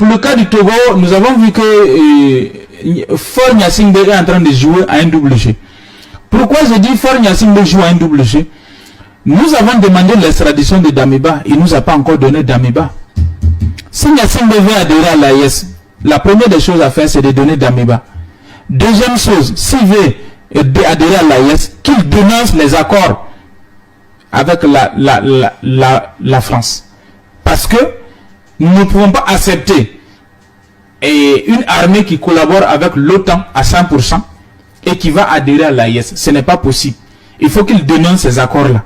Pour le cas du Togo, nous avons vu que Faure Gnassingbé est en train de jouer à un double jeu. Pourquoi je dis Faure Gnassingbé joue à un double jeu? Nous avons demandé l'extradition de Damiba, il ne nous a pas encore donné Damiba. Si Gnassingbé veut adhérer à l'AES, la première des choses à faire, c'est de donner Damiba. Deuxième chose, s'il veut adhérer à l'AES, qu'il dénonce les accords avec la France. Parce que nous ne pouvons pas accepter une armée qui collabore avec l'OTAN à 100% et qui va adhérer à l'AES. Ce n'est pas possible. Il faut qu'il dénonce ces accords-là.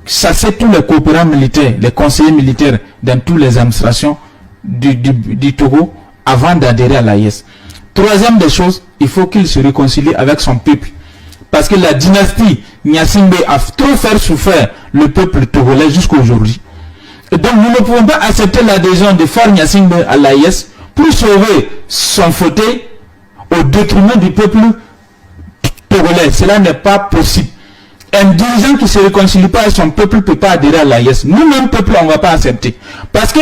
Ça, c'est tous les coopérants militaires, les conseillers militaires dans toutes les administrations du Togo avant d'adhérer à l'AES. Troisième des choses, il faut qu'il se réconcilie avec son peuple. Parce que la dynastie Gnassingbé a trop fait souffrir le peuple togolais jusqu'à aujourd'hui. Et donc nous ne pouvons pas accepter l'adhésion de Faure Gnassingbé à l'AES pour sauver son fauteuil au détriment du peuple togolais. Cela n'est pas possible. Un dirigeant qui ne se réconcilie pas avec son peuple ne peut pas adhérer à l'AES. Nous-mêmes, peuple, on ne va pas accepter. Parce que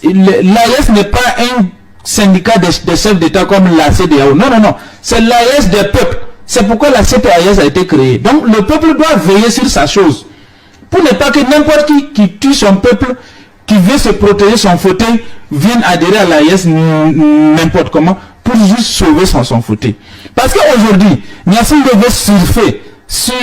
l'AES n'est pas un syndicat des chefs d'État comme la CEDEAO. Non, non, non. C'est l'AES des peuples. C'est pourquoi la CPAES a été créée. Donc le peuple doit veiller sur sa chose. Pour ne pas que n'importe qui tue son peuple, qui veut se protéger son fauteuil, vienne adhérer à l'AES n'importe comment pour juste sauver son fauteuil. Parce qu'aujourd'hui, Gnassingbé veut surfer sur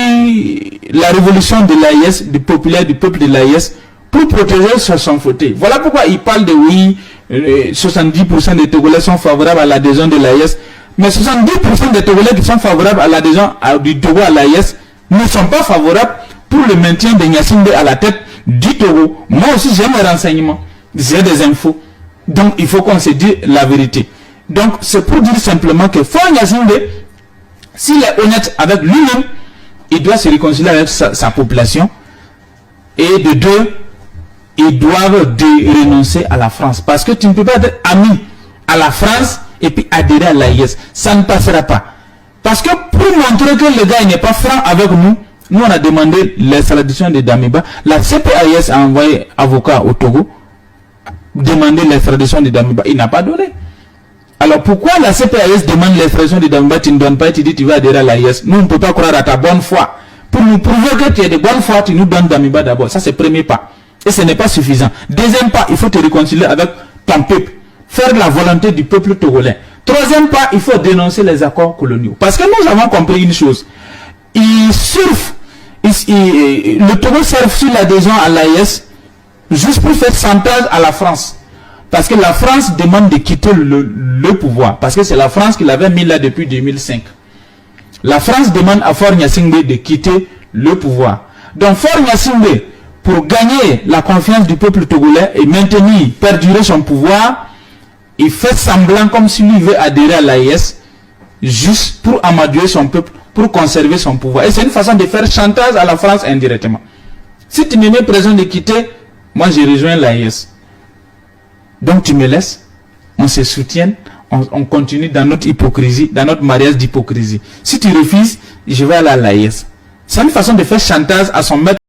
la révolution de l'AES, du populaire, du peuple de l'AES, pour protéger son fauteuil. Voilà pourquoi il parle de oui, 70% des Togolais sont favorables à l'adhésion de l'AES. Mais 70% des Togolais qui sont favorables à l'adhésion du Togo à l'AES ne sont pas favorables pour le maintien de Gnassingbé à la tête du Togo. Moi aussi j'ai mes renseignements, j'ai des infos. Donc il faut qu'on se dise la vérité. Donc c'est pour dire simplement que Faure Gnassingbé, s'il est honnête avec lui-même, il doit se réconcilier avec sa population. Et de deux, ils doivent renoncer à la France. Parce que tu ne peux pas être ami à la France et puis adhérer à l'AES. Ça ne passera pas. Parce que pour montrer que le gars n'est pas franc avec nous, nous on a demandé l'extradition de Damiba. La CPAES a envoyé avocat au Togo, demandé l'extradition de Damiba. Il n'a pas donné. Alors pourquoi la CPAES demande l'extradition de Damiba, tu ne donnes pas, tu dis tu vas adhérer à l'AES? Nous on ne peut pas croire à ta bonne foi. Pour nous prouver que tu es de bonne foi, tu nous donnes Damiba d'abord. Ça c'est le premier pas. Et ce n'est pas suffisant. Deuxième pas, il faut te réconcilier avec ton peuple. Faire la volonté du peuple togolais. Troisième pas, il faut dénoncer les accords coloniaux. Parce que nous avons compris une chose. Le Togo surfe sur l'adhésion à l'AES juste pour faire chantage à la France. Parce que la France demande de quitter le pouvoir. Parce que c'est la France qui l'avait mis là depuis 2005. La France demande à Faure Gnassingbé de quitter le pouvoir. Donc Faure Gnassingbé, pour gagner la confiance du peuple togolais et maintenir, perdurer son pouvoir, il fait semblant comme si lui veut adhérer à l'AES juste pour amadouer son peuple, pour conserver son pouvoir. Et c'est une façon de faire chantage à la France indirectement. Si tu me mets présent de quitter, moi je rejoins l'AES. Donc tu me laisses, on se soutient, on continue dans notre hypocrisie, dans notre mariage d'hypocrisie. Si tu refuses, je vais aller à l'AES. C'est une façon de faire chantage à son maître.